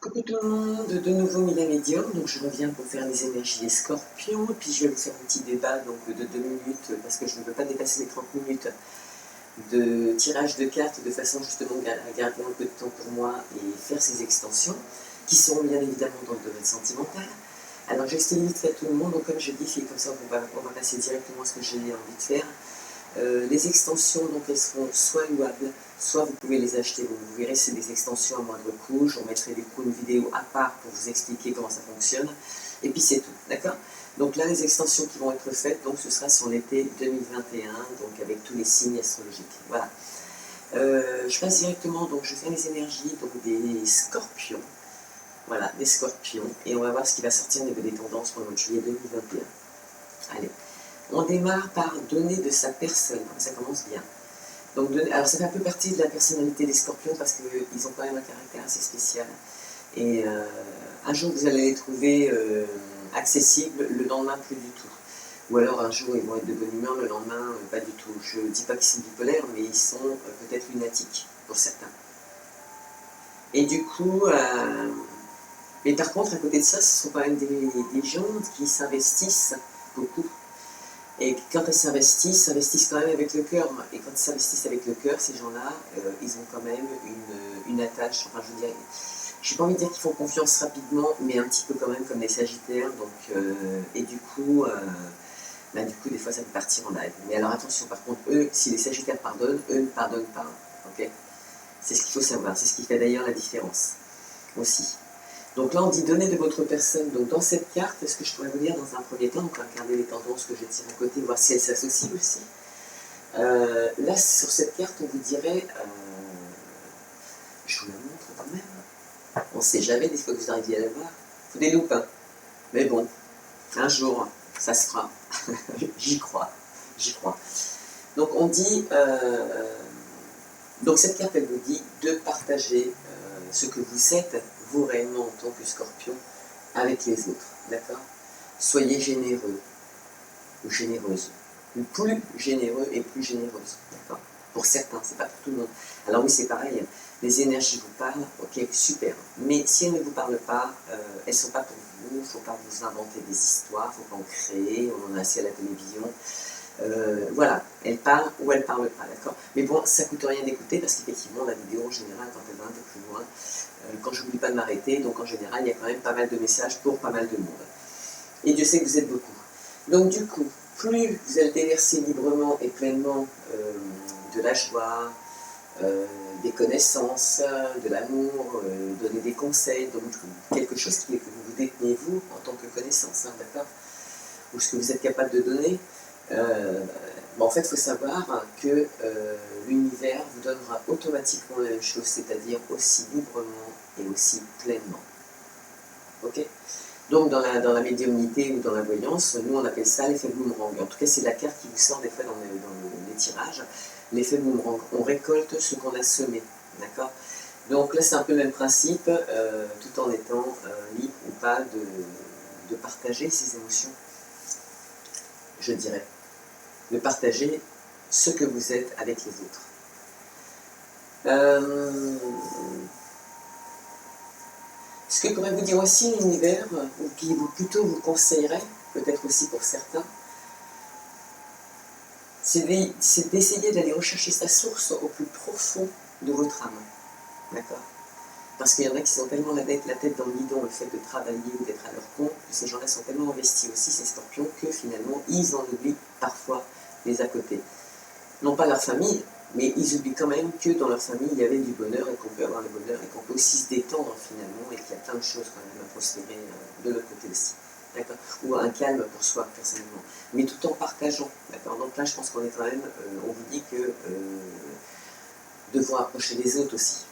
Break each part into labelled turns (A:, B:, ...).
A: Coucou tout le monde, de nouveau Mila Médium, donc je reviens pour faire les énergies des scorpions, et puis je vais vous faire un petit débat donc, de 2 minutes, parce que je ne veux pas dépasser les 30 minutes de tirage de cartes, de façon justement à garder un peu de temps pour moi et faire ces extensions, qui seront bien évidemment dans le domaine sentimental. Alors j'explique vite fait à tout le monde, donc comme je dis, comme ça on va passer directement à ce que j'ai envie de faire. Les extensions, donc elles seront soit louables, soit vous pouvez les acheter. Vous verrez, c'est des extensions à moindre coût. Je vous mettrai du coup une vidéo à part pour vous expliquer comment ça fonctionne. Et puis c'est tout, d'accord? Donc là, les extensions qui vont être faites, donc ce sera sur l'été 2021, donc avec tous les signes astrologiques. Voilà. Je passe directement, donc je fais les énergies donc des scorpions. Voilà, des scorpions. Et on va voir ce qui va sortir au niveau des tendances pour le mois de juillet 2021. Allez. On démarre par donner de sa personne, ça commence bien. Donc, alors ça fait un peu partie de la personnalité des scorpions parce qu'ils ont quand même un caractère assez spécial. Et un jour vous allez les trouver accessibles, le lendemain plus du tout. Ou alors un jour ils vont être de bonne humeur, le lendemain pas du tout. Je ne dis pas qu'ils sont bipolaires, mais ils sont peut-être lunatiques pour certains. Et du coup, mais par contre à côté de ça, ce sont quand même des gens qui s'investissent beaucoup. Et quand elles s'investissent quand même avec le cœur. Et quand ils s'investissent avec le cœur, ces gens-là, ils ont quand même une attache. Enfin, je veux dire, je n'ai pas envie de dire qu'ils font confiance rapidement, mais un petit peu quand même comme les Sagittaires. Donc, et du coup, des fois, ça peut partir en live. Mais alors attention, par contre, eux, si les Sagittaires pardonnent, eux ne pardonnent pas. Okay, c'est ce qu'il faut savoir. C'est ce qui fait d'ailleurs la différence aussi. Donc là, on dit donner de votre personne. Donc dans cette carte, ce que je pourrais vous dire dans un premier temps, on va regarder les tendances que je tire à côté, voir si elles s'associent aussi. Là, sur cette carte, on vous dirait, je vous la montre quand même, on ne sait jamais des fois que vous arriviez à la voir. Il faut des loupes, hein. Mais bon, un jour, ça se fera. J'y crois, j'y crois. Donc on dit, donc cette carte, elle vous dit de partager ce que vous êtes, vous réellement en tant que scorpion, avec les autres, d'accord? Soyez généreux, ou généreuse, ou plus généreux et plus généreuse, d'accord? Pour certains, c'est pas pour tout le monde. Alors oui, c'est pareil, les énergies vous parlent, ok, super, mais si elles ne vous parlent pas, elles ne sont pas pour vous, il ne faut pas vous inventer des histoires, il ne faut pas en créer, on en a assez à la télévision. Voilà, elle parle ou elle parle pas, d'accord? Mais bon, ça coûte rien d'écouter parce qu'effectivement, la vidéo en général, quand elle va un peu plus loin, quand je n'oublie pas de m'arrêter, donc en général, il y a quand même pas mal de messages pour pas mal de monde. Et Dieu sait que vous êtes beaucoup. Donc du coup, plus vous allez déverser librement et pleinement de la joie, des connaissances, de l'amour, donner des conseils, donc quelque chose que vous détenez vous en tant que connaissance, hein, d'accord? Ou ce que vous êtes capable de donner. En fait, il faut savoir que l'univers vous donnera automatiquement la même chose, c'est-à-dire aussi librement et aussi pleinement. Ok? Donc dans la médiumnité ou dans la voyance, nous on appelle ça l'effet boomerang. En tout cas, c'est la carte qui vous sort des fois dans les tirages. L'effet boomerang, on récolte ce qu'on a semé. D'accord? Donc là, c'est un peu le même principe, tout en étant libre ou pas de partager ses émotions, je dirais. De partager ce que vous êtes avec les autres. Ce que pourrait vous dire aussi l'univers, ou qui plutôt vous conseillerait, peut-être aussi pour certains, c'est d'essayer d'aller rechercher sa source au plus profond de votre âme. D'accord? Parce qu'il y en a qui ont tellement la tête dans le guidon, le fait de travailler ou d'être à leur compte, que ces gens-là sont tellement investis aussi, ces scorpions, que finalement, ils en oublient parfois les à côté. Non pas leur famille, mais ils oublient quand même que dans leur famille, il y avait du bonheur et qu'on peut avoir le bonheur et qu'on peut aussi se détendre finalement et qu'il y a plein de choses quand même à prospérer de l'autre côté aussi. D'accord? Ou un calme pour soi personnellement. Mais tout en partageant. D'accord? Donc là, je pense qu'on est quand même, on vous dit que de vous rapprocher des autres aussi.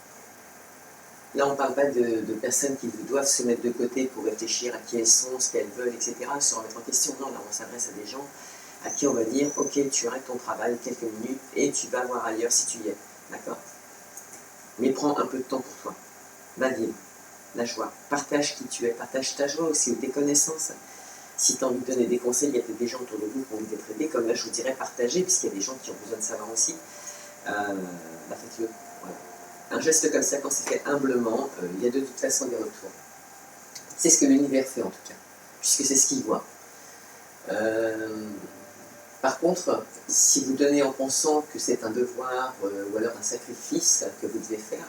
A: Là, on ne parle pas de personnes qui doivent se mettre de côté pour réfléchir à qui elles sont, ce qu'elles veulent, etc., se remettre en question. Non, là, on s'adresse à des gens à qui on va dire, ok, tu arrêtes ton travail quelques minutes et tu vas voir ailleurs si tu y es. D'accord? Mais prends un peu de temps pour toi. Va vivre la joie. Partage qui tu es. Partage ta joie aussi ou tes connaissances. Si tu as envie de donner des conseils, il y a peut-être des gens autour de vous qui ont envie d'être aidés. Comme là, je vous dirais partager, puisqu'il y a des gens qui ont besoin de savoir aussi. Faites-le. Voilà. Un geste comme ça, quand c'est fait humblement, il y a de toute façon des retours. C'est ce que l'univers fait en tout cas, puisque c'est ce qu'il voit. Par contre, si vous donnez en pensant que c'est un devoir ou alors un sacrifice que vous devez faire,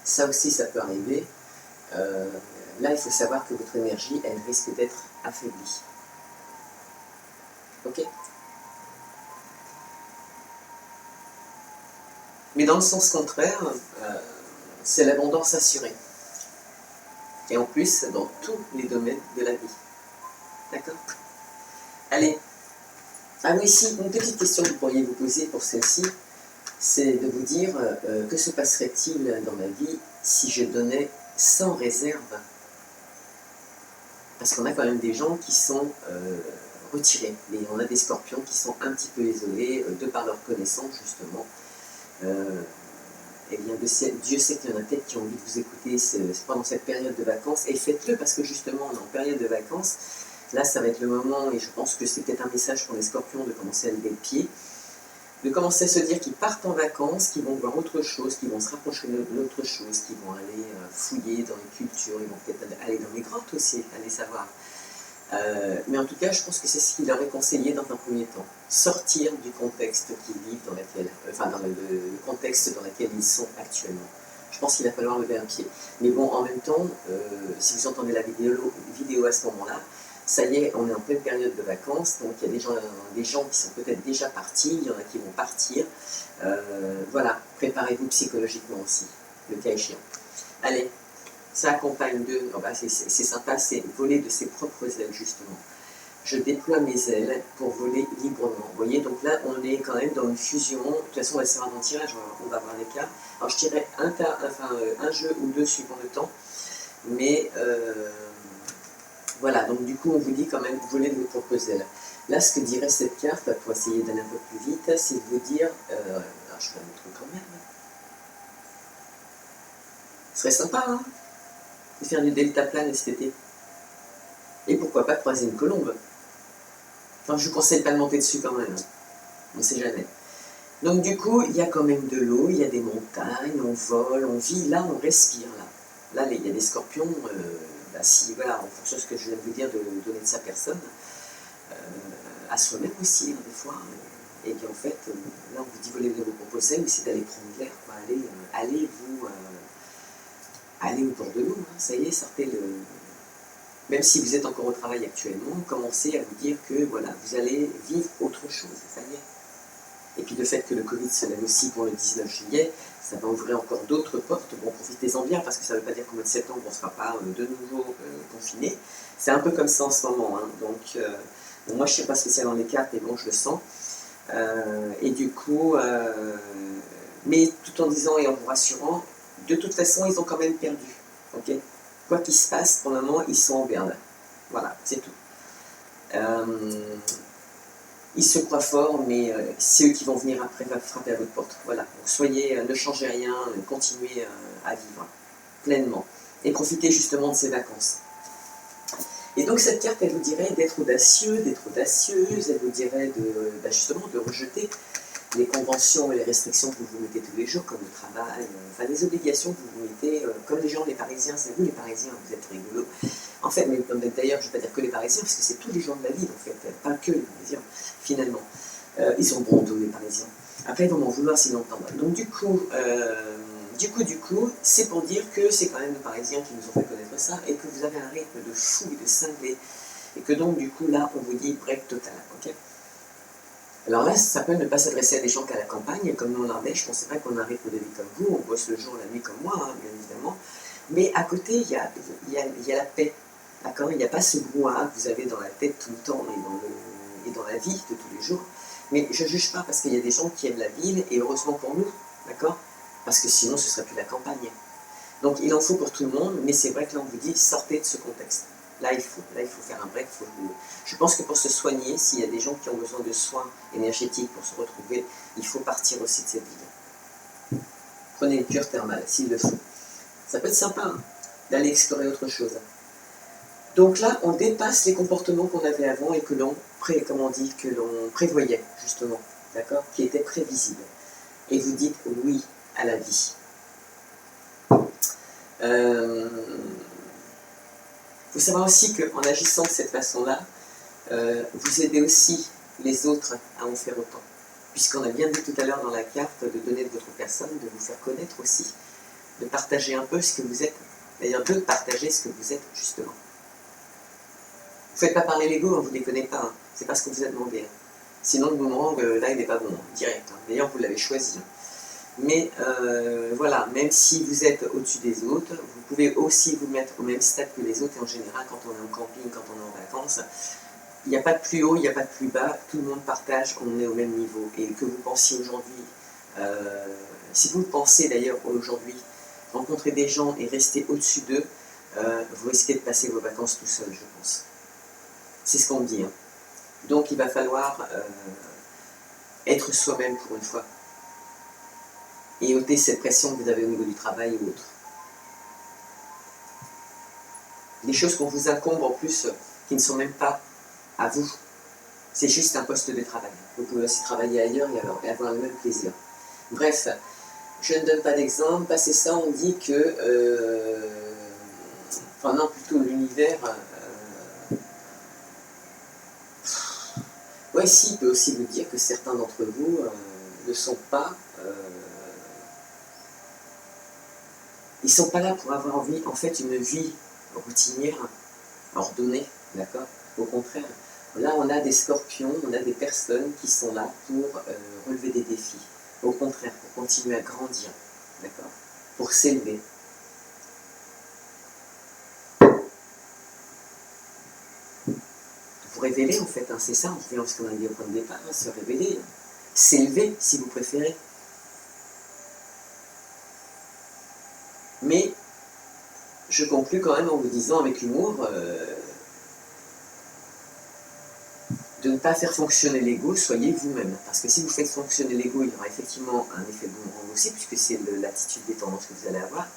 A: ça aussi ça peut arriver. Là, il faut savoir que votre énergie, elle risque d'être affaiblie. Ok? Mais dans le sens contraire, c'est l'abondance assurée. Et en plus, dans tous les domaines de la vie. D'accord? Allez. Ah oui, si, une petite question que vous pourriez vous poser pour celle-ci, c'est de vous dire que se passerait-il dans ma vie si je donnais sans réserve? Parce qu'on a quand même des gens qui sont retirés. Et on a des scorpions qui sont un petit peu isolés de par leur connaissance, justement. Eh bien, Dieu sait qu'il y en a peut-être qui ont envie de vous écouter pendant cette période de vacances. Et faites-le parce que justement, on est en période de vacances. Là, ça va être le moment, et je pense que c'est peut-être un message pour les scorpions de commencer à lever le pied, de commencer à se dire qu'ils partent en vacances, qu'ils vont voir autre chose, qu'ils vont se rapprocher d'autre chose, qu'ils vont aller fouiller dans les cultures, ils vont peut-être aller dans les grottes aussi, aller savoir. Mais en tout cas, je pense que c'est ce qu'il leur est conseillé dans un premier temps. Sortir du contexte qu'ils vivent, dans le contexte dans lequel ils sont actuellement. Je pense qu'il va falloir lever un pied. Mais bon, en même temps, si vous entendez la vidéo à ce moment-là, ça y est, on est en pleine période de vacances, donc il y a des gens qui sont peut-être déjà partis, il y en a qui vont partir. Voilà, préparez-vous psychologiquement aussi, le cas échéant. Allez, ça accompagne de... Oh bah c'est sympa, c'est voler de ses propres ailes, justement. Je déploie mes ailes pour voler librement. Vous voyez, donc là, on est quand même dans une fusion. De toute façon, on va se faire un tirage, on va voir les cas. Alors, je tirais un jeu ou deux suivant le temps, mais... voilà, donc du coup, on vous dit quand même, voler de vos propres ailes. Là, ce que dirait cette carte, pour essayer d'aller un peu plus vite, c'est de vous dire... alors, je vais la montrer quand même. Ce serait sympa, hein, de faire du deltaplane cet été. Et pourquoi pas croiser une colombe. Enfin, je vous conseille pas de monter dessus quand même. Hein. On ne sait jamais. Donc du coup, il y a quand même de l'eau, il y a des montagnes, on vole, on vit, là, on respire. Là il y a des scorpions... si, voilà, en fonction de ce que je viens de vous dire, de donner de sa personne, à soi-même aussi, hein, des fois. Et bien en fait, là on vous dit voler de vos propres ailes, mais c'est d'aller prendre l'air, allez au bord de l'eau, hein, ça y est, sortez le... Même si vous êtes encore au travail actuellement, commencez à vous dire que voilà, vous allez vivre autre chose, ça y est. Et puis le fait que le Covid se lève aussi pour le 19 juillet, ça va ouvrir encore d'autres portes. Bon, profitez-en bien, parce que ça ne veut pas dire qu'au mois de septembre, on ne sera pas de nouveau confiné. C'est un peu comme ça en ce moment. Hein. Donc, moi, je ne sais pas spécialement les cartes, mais bon, je le sens. Et du coup, mais tout en disant et en vous rassurant, de toute façon, ils ont quand même perdu. Okay, quoi qu'il se passe, pour le moment, ils sont en berne. Voilà, c'est tout. Ils se croient forts, mais c'est eux qui vont venir après frapper à votre porte. Voilà. Donc soyez, ne changez rien, continuez à vivre pleinement. Et profitez justement de ces vacances. Et donc cette carte, elle vous dirait d'être audacieux, d'être audacieuse, elle vous dirait justement de rejeter les conventions et les restrictions que vous vous mettez tous les jours, comme le travail, enfin les obligations que vous vous mettez, comme les gens, les Parisiens, c'est vous les Parisiens, vous êtes rigolos. En fait, mais d'ailleurs, je ne vais pas dire que les Parisiens, parce que c'est tous les gens de la ville, en fait, pas que les Parisiens, finalement. Ils sont bons, tous les Parisiens. Après, ils vont m'en vouloir s'ils l'entendent. Donc du coup, c'est pour dire que c'est quand même les Parisiens qui nous ont fait connaître ça, et que vous avez un rythme de fou et de cinglé, et que donc, du coup, là, on vous dit break total, ok? Alors là, ça peut ne pas s'adresser à des gens qu'à la campagne, comme nous en Ardèche. Bon, c'est vrai qu'on a un rythme de vie comme vous, on bosse le jour, la nuit comme moi, hein, bien évidemment. Mais à côté, il y a la paix, d'accord? Il n'y a pas ce brouhaha que vous avez dans la tête tout le temps et dans la vie de tous les jours. Mais je ne juge pas, parce qu'il y a des gens qui aiment la ville, et heureusement pour nous, d'accord? Parce que sinon, ce ne serait plus la campagne. Donc, il en faut pour tout le monde, mais c'est vrai que là, on vous dit, sortez de ce contexte. Là, il faut faire un break. Je pense que pour se soigner, s'il y a des gens qui ont besoin de soins énergétiques pour se retrouver, il faut partir aussi de cette ville. Prenez une cure thermale, s'il le faut. Ça peut être sympa, hein, d'aller explorer autre chose. Donc là, on dépasse les comportements qu'on avait avant et que l'on prévoyait, justement, d'accord, qui étaient prévisibles. Et vous dites oui à la vie. faut savoir aussi qu'en agissant de cette façon-là, vous aidez aussi les autres à en faire autant. Puisqu'on a bien dit tout à l'heure dans la carte de donner de votre personne, de vous faire connaître aussi, de partager un peu ce que vous êtes, d'ailleurs de partager ce que vous êtes justement. Vous ne faites pas parler l'ego, hein, vous ne déconnez pas, hein. C'est pas ce qu'on vous a demandé. Hein. Sinon le boomerang, là il n'est pas bon, hein, direct. Hein. D'ailleurs vous l'avez choisi. Hein. Mais voilà, même si vous êtes au-dessus des autres, vous pouvez aussi vous mettre au même stade que les autres. Et en général, quand on est en camping, quand on est en vacances, il n'y a pas de plus haut, il n'y a pas de plus bas. Tout le monde partage, on est au même niveau. Et que vous pensiez aujourd'hui, si vous pensez d'ailleurs aujourd'hui, rencontrer des gens et rester au-dessus d'eux, vous risquez de passer vos vacances tout seul, je pense. C'est ce qu'on me dit. Hein. Donc il va falloir être soi-même pour une fois. Et ôter cette pression que vous avez au niveau du travail ou autre. Des choses qu'on vous incombe en plus, qui ne sont même pas à vous. C'est juste un poste de travail. Vous pouvez aussi travailler ailleurs et avoir le même plaisir. Bref, je ne donne pas d'exemple. Passé ça, on dit que... enfin non, plutôt l'univers... ouais, si, il peut aussi vous dire que certains d'entre vous ne sont pas... ils ne sont pas là pour avoir envie, en fait, une vie routinière, ordonnée, d'accord? Au contraire, là, on a des scorpions, on a des personnes qui sont là pour relever des défis. Au contraire, pour continuer à grandir, d'accord? Pour s'élever. Vous révéler, en fait, hein, c'est ça, on revient à ce qu'on a dit au point de départ, hein, se révéler, hein. S'élever, si vous préférez. Mais je conclus quand même en vous disant avec humour de ne pas faire fonctionner l'ego, soyez vous-même. Parce que si vous faites fonctionner l'ego, il y aura effectivement un effet boomerang aussi, puisque c'est l'attitude des tendances que vous allez avoir.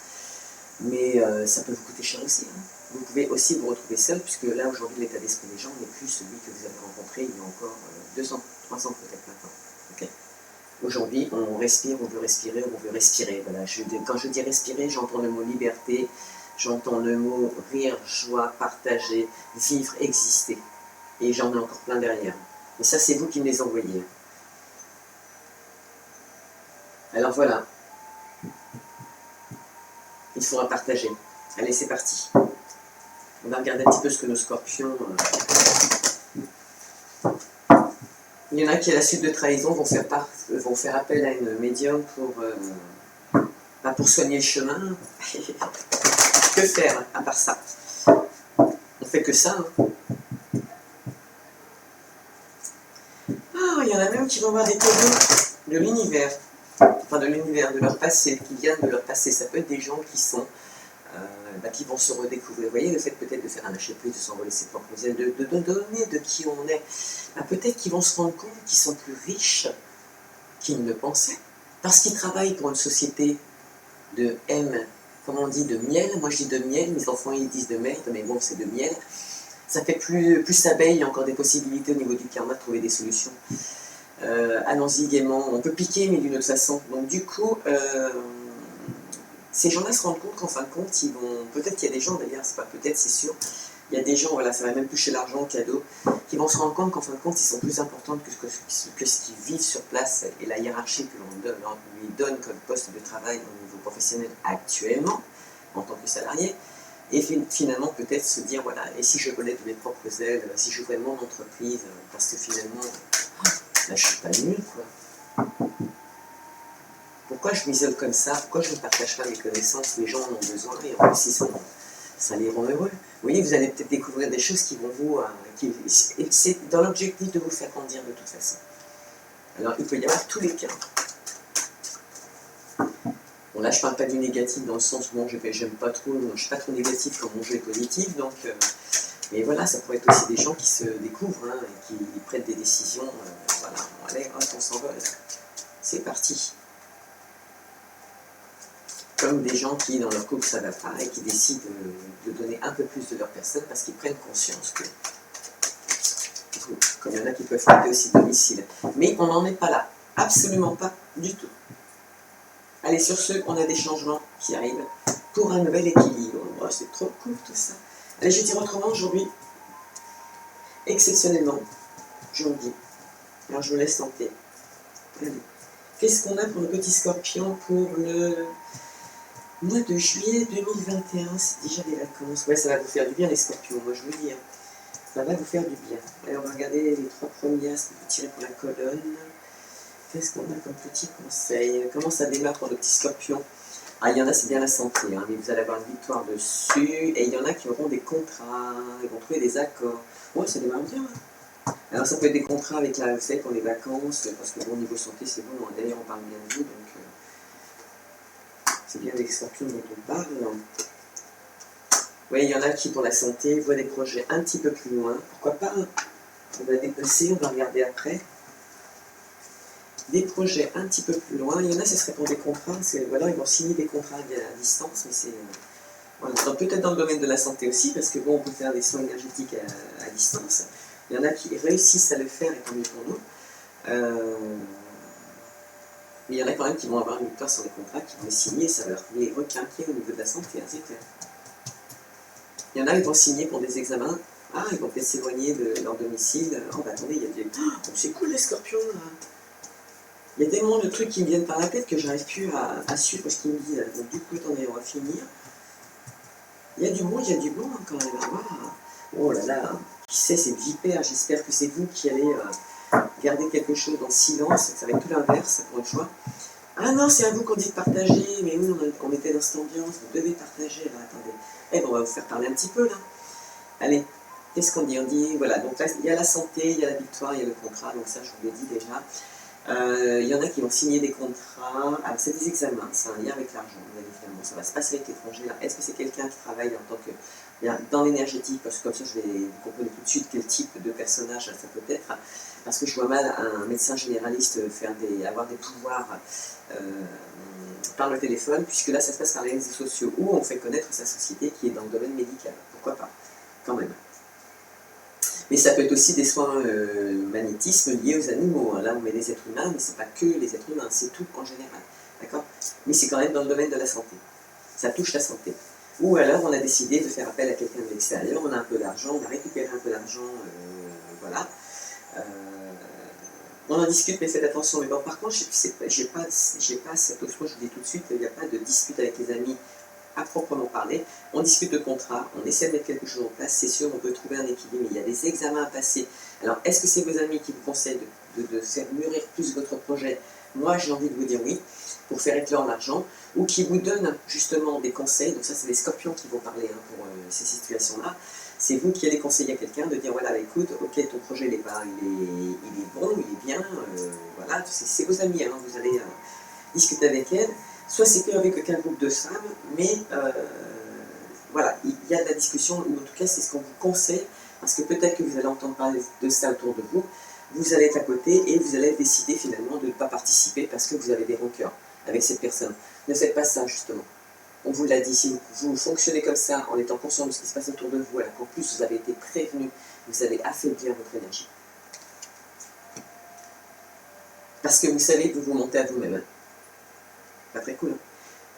A: Mais ça peut vous coûter cher aussi. Hein. Vous pouvez aussi vous retrouver seul, puisque là aujourd'hui l'état d'esprit des gens n'est plus celui que vous avez rencontré il y a encore 200, 300 peut-être maintenant. Okay. Aujourd'hui, on respire, on veut respirer, on veut respirer. Voilà. Quand je dis respirer, j'entends le mot liberté, j'entends le mot rire, joie, partager, vivre, exister. Et j'en ai encore plein derrière. Et ça, c'est vous qui me les envoyez. Alors voilà. Il faudra partager. Allez, c'est parti. On va regarder un petit peu ce que nos scorpions... Il y en a qui, à la suite de trahison, vont faire appel à une médium pour soigner le chemin. Que faire, à part ça? On fait que ça. Hein. Ah, il y en a même qui vont voir des cadeaux de l'univers. Enfin, de l'univers, de leur passé, qui viennent de leur passé. Ça peut être des gens qui sont... qui vont se redécouvrir. Vous voyez, le fait peut-être de faire un lâcher-prise, de s'envoler ses propres ailes, de donner de qui on est. Peut-être qu'ils vont se rendre compte qu'ils sont plus riches qu'ils ne le pensaient, parce qu'ils travaillent pour une société de comment on dit, de miel. Moi je dis de miel, mes enfants ils disent de merde, mais bon c'est de miel. Ça fait plus abeille, il y a encore des possibilités au niveau du karma de trouver des solutions. Allons-y gaiement, on peut piquer mais d'une autre façon. Donc du coup... ces gens-là se rendent compte qu'en fin de compte, ils vont... Peut-être qu'il y a des gens, d'ailleurs, c'est pas peut-être, c'est sûr, il y a des gens, voilà, ça va même toucher l'argent, le cadeau, qui vont se rendre compte qu'en fin de compte, ils sont plus importants que ce qu'ils vivent sur place et la hiérarchie que l'on lui donne comme poste de travail au niveau professionnel actuellement, en tant que salarié, et finalement peut-être se dire, voilà, et si je volais de mes propres ailes, si je voulais mon entreprise, parce que finalement, là, je suis pas nul, quoi. Pourquoi je m'isole comme ça? Pourquoi je ne partage pas mes connaissances? Les gens en ont besoin et en plus ça les rend heureux. Vous voyez, vous allez peut-être découvrir des choses qui vont vous... c'est dans l'objectif de vous faire grandir de toute façon. Alors, il peut y avoir tous les cas. Bon, là, je ne parle pas du négatif dans le sens où bon, j'aime pas trop, je ne suis pas trop négatif quand mon jeu est positif, donc... mais voilà, ça pourrait être aussi des gens qui se découvrent hein, et qui prennent des décisions. Voilà, bon, allez, hop, on s'envole. C'est parti. Comme des gens qui, dans leur couple, ça va pas et qui décident de donner un peu plus de leur personne parce qu'ils prennent conscience que... Comme il y en a qui peuvent frapper aussi domicile. Mais on n'en est pas là. Absolument pas du tout. Allez, sur ce, on a des changements qui arrivent pour un nouvel équilibre. Oh, c'est trop cool tout ça. Allez, je vais dire autrement aujourd'hui. Exceptionnellement, janvier. Alors je vous laisse tenter. Allez. Qu'est-ce qu'on a pour le petit scorpion pour le mois de juillet 2021? C'est déjà les vacances. Ouais, ça va vous faire du bien les scorpions, moi je vous dis. Hein. Ça va vous faire du bien. Allez, on va regarder les 3 premiers ce qu'on peut tirer pour la colonne. Qu'est-ce qu'on a comme petit conseil? Comment ça démarre pour le petit scorpion? Ah, il y en a, c'est bien la santé, hein, mais vous allez avoir une victoire dessus. Et il y en a qui auront des contrats, ils vont trouver des accords. Ouais, ça démarre bien. Hein. Alors, ça peut être des contrats avec la FEC pour les vacances, parce que bon, niveau santé, c'est bon. D'ailleurs, on parle bien de vous, donc c'est bien avec scorpions dont on parle. Oui, il y en a qui, pour la santé, voient des projets un petit peu plus loin. Pourquoi pas? On va dépasser, on va regarder après. Des projets un petit peu plus loin. Il y en a, ce serait pour des contrats, ou alors ils vont signer des contrats à distance, mais c'est... voilà. Peut-être dans le domaine de la santé aussi, parce que bon, on peut faire des soins énergétiques à distance. Il y en a qui réussissent à le faire, et tant mieux pour nous. Mais il y en a quand même qui vont avoir une victoire sur les contrats, qui vont les signer, ça va leur les requinquer au niveau de la santé, hein, c'est clair. Il y en a, ils vont signer pour des examens. Ah, ils vont peut-être s'éloigner de leur domicile. Oh, bah attendez, il y a des... Oh, c'est cool les scorpions, là. Il y a tellement de trucs qui me viennent par la tête que j'arrive plus à suivre ce qu'ils me disent. Donc du coup, attendez, on va finir. Il y a du bon hein, quand même. Ah, oh là là, qui sait, c'est vipère. J'espère que c'est vous qui allez garder quelque chose dans le silence. Ça va être tout l'inverse pour une fois. Ah non, c'est à vous qu'on dit de partager. Mais oui, on était dans cette ambiance. Vous devez partager. Là, attendez. Eh ben, on va vous faire parler un petit peu là. Allez, qu'est-ce qu'on dit? On dit, voilà, donc là, il y a la santé, il y a la victoire, il y a le contrat. Donc ça, je vous l'ai dit déjà. Il y en a qui vont signer des contrats. Alors, c'est des examens, c'est un lien avec l'argent, bien évidemment. Ça va se passer avec l'étranger. Est-ce que c'est quelqu'un qui travaille en tant que dans l'énergétique? Parce que comme ça, je vais vous comprendre tout de suite quel type de personnage ça peut être. Parce que je vois mal un médecin généraliste avoir des pouvoirs par le téléphone, puisque là, ça se passe par les réseaux sociaux où on fait connaître sa société qui est dans le domaine médical. Pourquoi pas? Quand même. Mais ça peut être aussi des soins magnétisme liés aux animaux. Là, on met les êtres humains, mais ce n'est pas que les êtres humains, c'est tout en général. D'accord? Mais c'est quand même dans le domaine de la santé. Ça touche la santé. Ou alors, on a décidé de faire appel à quelqu'un de l'extérieur, on a un peu d'argent, on a récupéré un peu d'argent, voilà. On en discute, mais faites attention. Mais bon, par contre, j'ai pas cette option, je vous dis tout de suite, il n'y a pas de dispute avec les amis à proprement parler. On discute de contrat, on essaie de mettre quelque chose en place, c'est sûr, on peut trouver un équilibre, mais il y a des examens à passer. Alors, est-ce que c'est vos amis qui vous conseillent de faire mûrir plus votre projet? Moi, j'ai envie de vous dire oui, pour faire éclore l'argent, ou qui vous donnent justement des conseils. Donc ça, c'est les scorpions qui vont parler hein, pour ces situations-là. C'est vous qui allez conseiller à quelqu'un de dire, voilà, écoute, ok, ton projet, il est bon, il est bien, voilà, c'est vos amis, hein, vous allez discuter avec elles. Soit c'est qu'avec un groupe de femmes, mais voilà, il y a de la discussion, ou en tout cas c'est ce qu'on vous conseille, parce que peut-être que vous allez entendre parler de ça autour de vous, vous allez être à côté et vous allez décider finalement de ne pas participer parce que vous avez des rancœurs avec cette personne. Ne faites pas ça justement. On vous l'a dit, si vous fonctionnez comme ça en étant conscient de ce qui se passe autour de vous, alors qu'en plus vous avez été prévenu, vous allez affaiblir votre énergie. Parce que vous savez que vous vous mentez à vous-même. Hein. Pas très cool. Hein.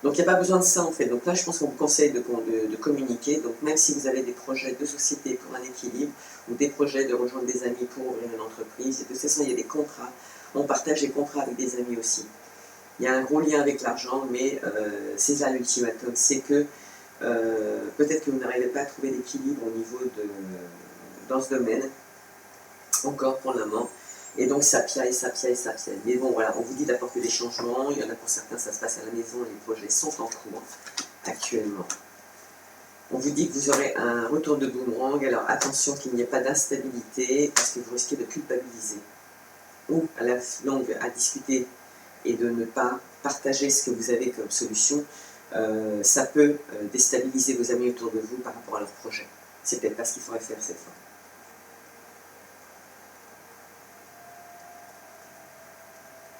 A: Donc il n'y a pas besoin de ça en fait. Donc là je pense qu'on vous conseille de communiquer. Donc même si vous avez des projets de société pour un équilibre ou des projets de rejoindre des amis pour ouvrir une entreprise, de toute façon il y a des contrats. On partage des contrats avec des amis aussi. Il y a un gros lien avec l'argent, mais c'est ça l'ultimatum. C'est que peut-être que vous n'arrivez pas à trouver d'équilibre au niveau dans ce domaine, encore pour le moment. Et donc ça piaille. Mais bon voilà, on vous dit d'apporter des changements. Il y en a pour certains, ça se passe à la maison, les projets sont en cours actuellement. On vous dit que vous aurez un retour de boomerang, alors attention qu'il n'y ait pas d'instabilité, parce que vous risquez de culpabiliser. Ou à la longue, à discuter et de ne pas partager ce que vous avez comme solution, ça peut déstabiliser vos amis autour de vous par rapport à leur projet. C'est peut-être pas ce qu'il faudrait faire cette fois.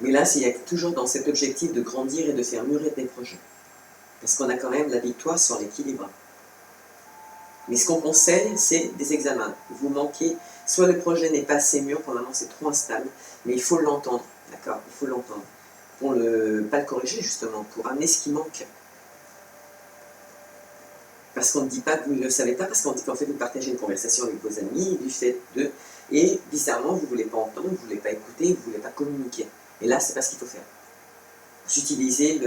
A: Mais là, il y a toujours dans cet objectif de grandir et de faire mûrir des projets. Parce qu'on a quand même la victoire sur l'équilibre. Mais ce qu'on conseille, c'est des examens. Vous manquez, soit le projet n'est pas assez mûr, pour le moment c'est trop instable, mais il faut l'entendre, d'accord? Il faut l'entendre. Pour pas le corriger justement, pour amener ce qui manque. Parce qu'on ne dit pas que vous ne le savez pas, parce qu'on dit qu'en fait vous partagez une conversation avec vos amis, du fait de... Et bizarrement, vous ne voulez pas entendre, vous ne voulez pas écouter, vous ne voulez pas communiquer. Et là, c'est pas ce qu'il faut faire. Vous utilisez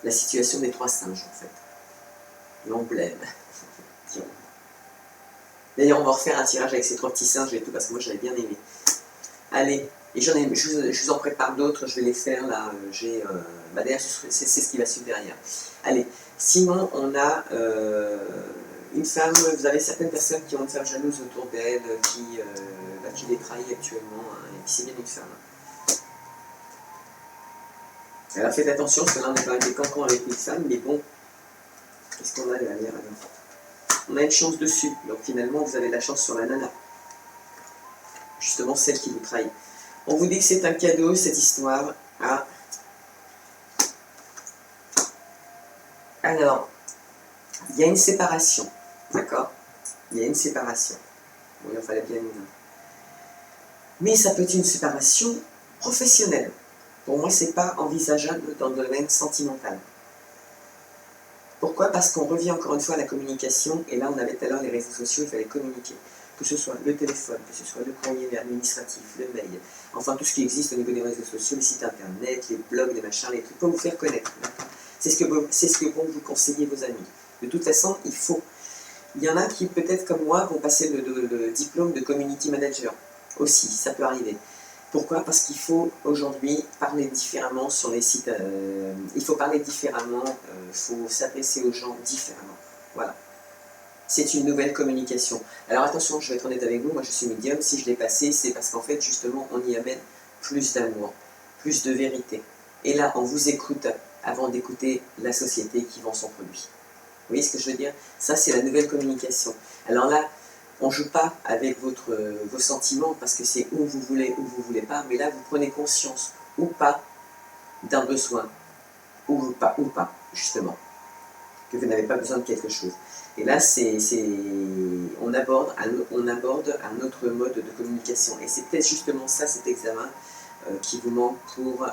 A: la situation des 3 singes, en fait. L'emblème. D'ailleurs, on va refaire un tirage avec ces 3 petits singes et tout, parce que moi, j'avais bien aimé. Allez, et je vous en prépare d'autres, je vais les faire, là. D'ailleurs, c'est ce qui va suivre derrière. Allez, sinon, on a une femme, vous avez certaines personnes qui ont une femme jalouse autour d'elle, qui les trahit actuellement, hein, et qui c'est bien une femme. Alors faites attention, parce que là on a quand même des cancans avec une femme, mais bon, qu'est-ce qu'on a derrière alors? On a une chance dessus, donc finalement vous avez la chance sur la nana. Justement celle qui vous trahit. On vous dit que c'est un cadeau, cette histoire. Ah. Alors, il y a une séparation, d'accord? Il y a une séparation. Oui, il fallait bien une. Mais ça peut être une séparation professionnelle. Pour moi, ce n'est pas envisageable dans le domaine sentimental. Pourquoi? Parce qu'on revient encore une fois à la communication, et là on avait tout à l'heure les réseaux sociaux, il fallait communiquer. Que ce soit le téléphone, que ce soit le courrier administratif, le mail, enfin tout ce qui existe au niveau des réseaux sociaux, les sites internet, les blogs, les machins, les trucs, pour vous faire connaître. C'est ce que vont vous conseiller vos amis. De toute façon, il faut. Il y en a qui, peut-être comme moi, vont passer le diplôme de community manager. Aussi, ça peut arriver. Pourquoi? Parce qu'il faut aujourd'hui parler différemment sur les sites. Il faut parler différemment, il faut s'adresser aux gens différemment. Voilà. C'est une nouvelle communication. Alors attention, je vais être honnête avec vous, moi je suis médium, si je l'ai passé, c'est parce qu'en fait, justement, on y amène plus d'amour, plus de vérité. Et là, on vous écoute avant d'écouter la société qui vend son produit. Vous voyez ce que je veux dire? Ça, c'est la nouvelle communication. Alors là, on ne joue pas avec vos sentiments parce que c'est où vous voulez pas, mais là vous prenez conscience ou pas d'un besoin, ou pas, justement, que vous n'avez pas besoin de quelque chose. Et là, on aborde un autre mode de communication. Et c'est peut-être justement ça, cet examen, qui vous manque pour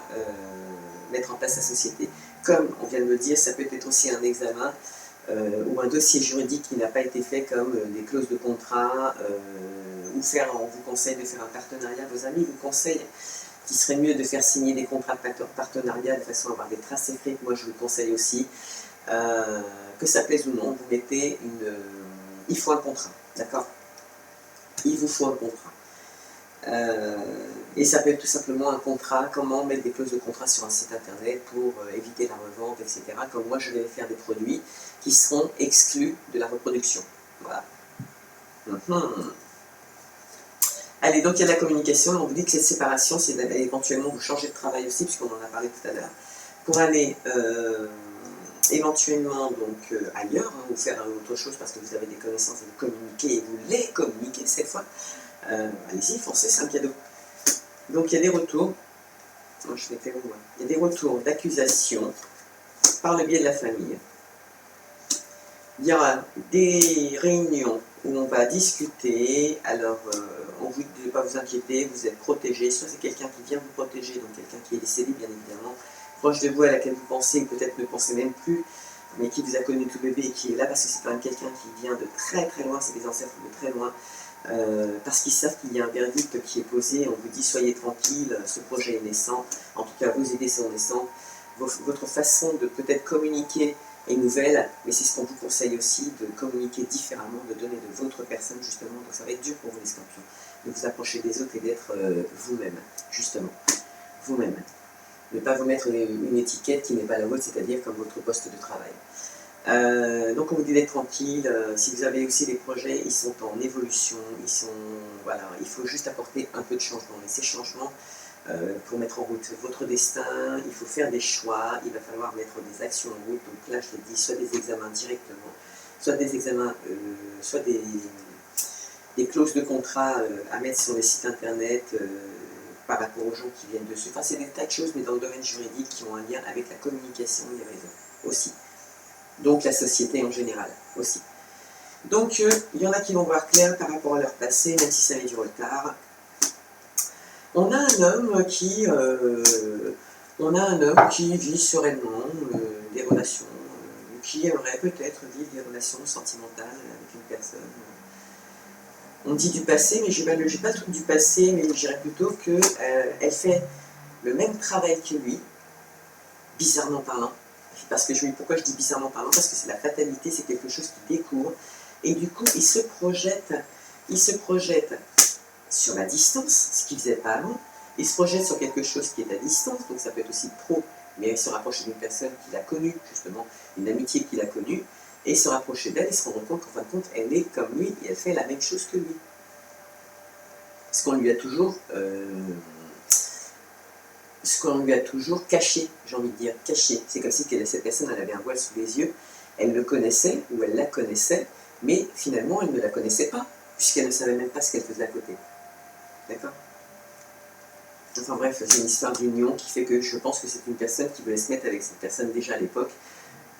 A: mettre en place la société. Comme on vient de le dire, ça peut être aussi un examen ou un dossier juridique qui n'a pas été fait, comme des clauses de contrat, ou on vous conseille de faire un partenariat. Vos amis vous conseillent qu'il serait mieux de faire signer des contrats de partenariat de façon à avoir des traces écrites. Moi je vous conseille aussi, que ça plaise ou non, vous mettez il faut un contrat, d'accord? Il vous faut un contrat. Et ça peut être tout simplement un contrat, comment mettre des clauses de contrat sur un site internet pour éviter la revente, etc. Comme moi je vais faire des produits qui seront exclus de la reproduction. Voilà. Allez, donc il y a la communication, on vous dit que cette séparation, c'est d'aller éventuellement vous changer de travail aussi, puisqu'on en a parlé tout à l'heure, pour aller éventuellement donc ailleurs, hein, ou faire autre chose parce que vous avez des connaissances et vous communiquez et vous les communiquez cette fois. Allez-y, foncez, c'est un cadeau. Donc il y a des retours, je vais faire au moins. Il y a des retours d'accusation par le biais de la famille. Il y aura des réunions où on va discuter. Alors on vous dit de ne pas vous inquiéter, vous êtes protégé. Soit c'est quelqu'un qui vient vous protéger, donc quelqu'un qui est décédé bien évidemment, proche de vous, à laquelle vous pensez, ou peut-être ne pensez même plus, mais qui vous a connu tout bébé et qui est là parce que c'est quand même quelqu'un qui vient de très très loin, c'est des ancêtres de très loin. Parce qu'ils savent qu'il y a un verdict qui est posé, on vous dit soyez tranquille, ce projet est naissant, en tout cas vos idées sont naissantes, votre façon de peut-être communiquer est nouvelle, mais c'est ce qu'on vous conseille aussi, de communiquer différemment, de donner de votre personne justement, donc ça va être dur pour vous les scorpions, de vous approcher des autres et d'être vous-même, justement, vous-même. Ne pas vous mettre une étiquette qui n'est pas la vôtre, c'est-à-dire comme votre poste de travail. Donc on vous dit d'être tranquille, si vous avez aussi des projets, ils sont en évolution, voilà, il faut juste apporter un peu de changement. Et ces changements, pour mettre en route votre destin, il faut faire des choix, il va falloir mettre des actions en route. Donc là je l'ai dit, soit des examens directement, soit des examens, soit des clauses de contrat à mettre sur les sites internet par rapport aux gens qui viennent dessus. Enfin c'est des tas de choses, mais dans le domaine juridique qui ont un lien avec la communication et les réseaux aussi. Donc la société en général aussi. Donc il y en a qui vont voir clair par rapport à leur passé, même si ça met du retard. On a un homme qui vit sereinement des relations, qui aimerait peut-être vivre des relations sentimentales avec une personne. On dit du passé, mais j'ai pas le truc du passé, mais je dirais plutôt que elle fait le même travail que lui, bizarrement parlant. Parce que pourquoi je dis bizarrement parlant? Parce que c'est la fatalité, c'est quelque chose qui découvre. Et du coup, il se projette sur la distance, ce qu'il ne faisait pas avant. Il se projette sur quelque chose qui est à distance, donc ça peut être aussi pro, mais il se rapproche d'une personne qu'il a connue, justement, une amitié qu'il a connue, et se rapprocher d'elle et se rendre compte qu'en fin de compte, elle est comme lui et elle fait la même chose que lui. Ce qu'on lui a toujours caché, j'ai envie de dire, caché. C'est comme si cette personne elle avait un voile sous les yeux, elle le connaissait ou elle la connaissait, mais finalement elle ne la connaissait pas, puisqu'elle ne savait même pas ce qu'elle faisait à côté. D'accord? Enfin bref, c'est une histoire d'union qui fait que je pense que c'est une personne qui voulait se mettre avec cette personne déjà à l'époque,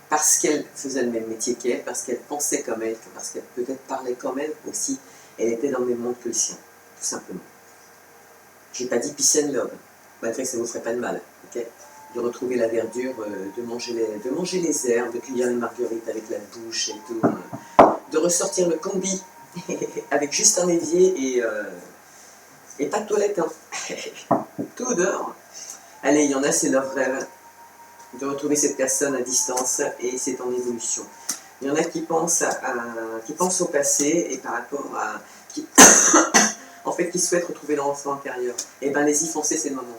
A: parce qu'elle faisait le même métier qu'elle, parce qu'elle pensait comme elle, parce qu'elle peut-être parlait comme elle aussi, elle était dans le même monde que le sien, tout simplement. J'ai pas dit peace and love, malgré que ça ne vous ferait pas de mal, ok? De retrouver la verdure, de manger les herbes, de cueillir les marguerites avec la bouche et tout, de ressortir le combi avec juste un évier et pas de toilette, hein. Tout dehors. Allez, il y en a, c'est leur rêve de retrouver cette personne à distance et c'est en évolution. Il y en a qui pensent au passé et par rapport à... en fait, qui souhaitent retrouver leur enfant intérieur. Et ben, les y foncez, c'est le moment.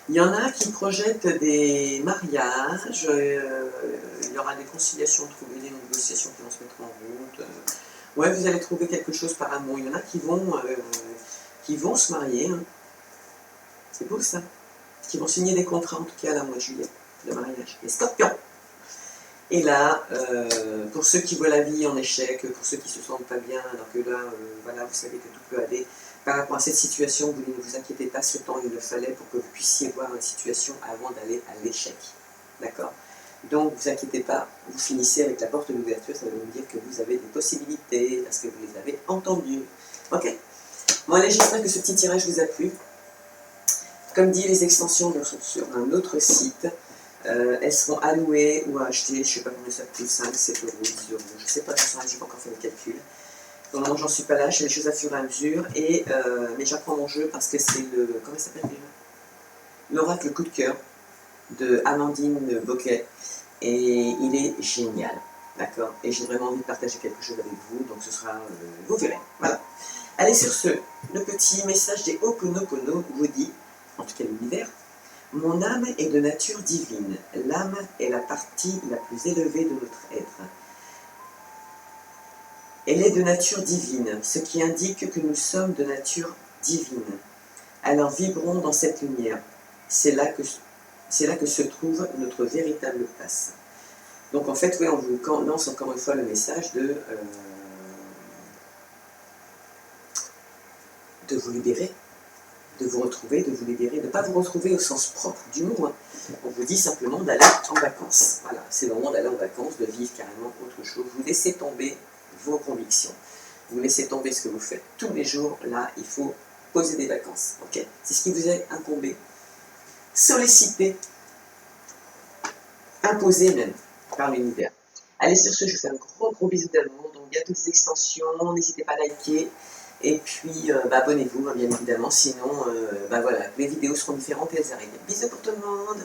A: Il y en a qui projettent des mariages, il y aura des conciliations trouvées, des négociations qui vont se mettre en route. Ouais, vous allez trouver quelque chose par amour. Il y en a qui vont se marier. Hein. C'est beau ça. Qui vont signer des contrats, en tout cas à la mois de juillet, de mariage. Les scorpions. Et là, pour ceux qui voient la vie en échec, pour ceux qui se sentent pas bien, alors que là, voilà, vous savez que tout peut aller. Par rapport à cette situation, vous ne vous inquiétez pas, ce temps il le fallait pour que vous puissiez voir la situation avant d'aller à l'échec. D'accord? Donc, vous inquiétez pas, vous finissez avec la porte d'ouverture, ça veut dire que vous avez des possibilités, parce que vous les avez entendues. Ok? Bon, allez, j'espère que ce petit tirage vous a plu. Comme dit, les extensions sont sur un autre site. Elles seront allouées ou achetées, je ne sais pas combien ça coûte, 5, 7 euros, 10 euros, je ne sais pas, je n'ai pas encore fait le calcul. Pour le moment, j'en suis pas là, je fais les choses à fur et à mesure, mais j'apprends mon jeu parce que c'est le, comment ça s'appelle déjà? L'oracle coup de cœur de Amandine Boquet, et il est génial, d'accord? Et j'ai vraiment envie de partager quelque chose avec vous, donc ce sera, vous verrez, voilà. Allez, sur ce, le petit message des Ho'oponopono vous dit, en tout cas l'univers, mon âme est de nature divine, l'âme est la partie la plus élevée de notre être. Elle est de nature divine, ce qui indique que nous sommes de nature divine. Alors vibrons dans cette lumière. C'est là que se trouve notre véritable place. Donc en fait, oui, on vous lance encore une fois le message de vous libérer, de vous retrouver, de vous libérer, de ne pas vous retrouver au sens propre du mot. Hein. On vous dit simplement d'aller en vacances. Voilà, c'est le moment d'aller en vacances, de vivre carrément autre chose. Vous laissez tomber vos convictions. Vous laissez tomber ce que vous faites tous les jours. Là, il faut poser des vacances. Ok, c'est ce qui vous est incombé. Sollicité, imposé même par l'univers. Allez, sur ce, je vous fais un gros bisou d'amour. Donc, bientôt des extensions. N'hésitez pas à liker. Et puis, abonnez-vous, hein, bien évidemment. Sinon, voilà, les vidéos seront différentes et elles arrivent. Bisous pour tout le monde.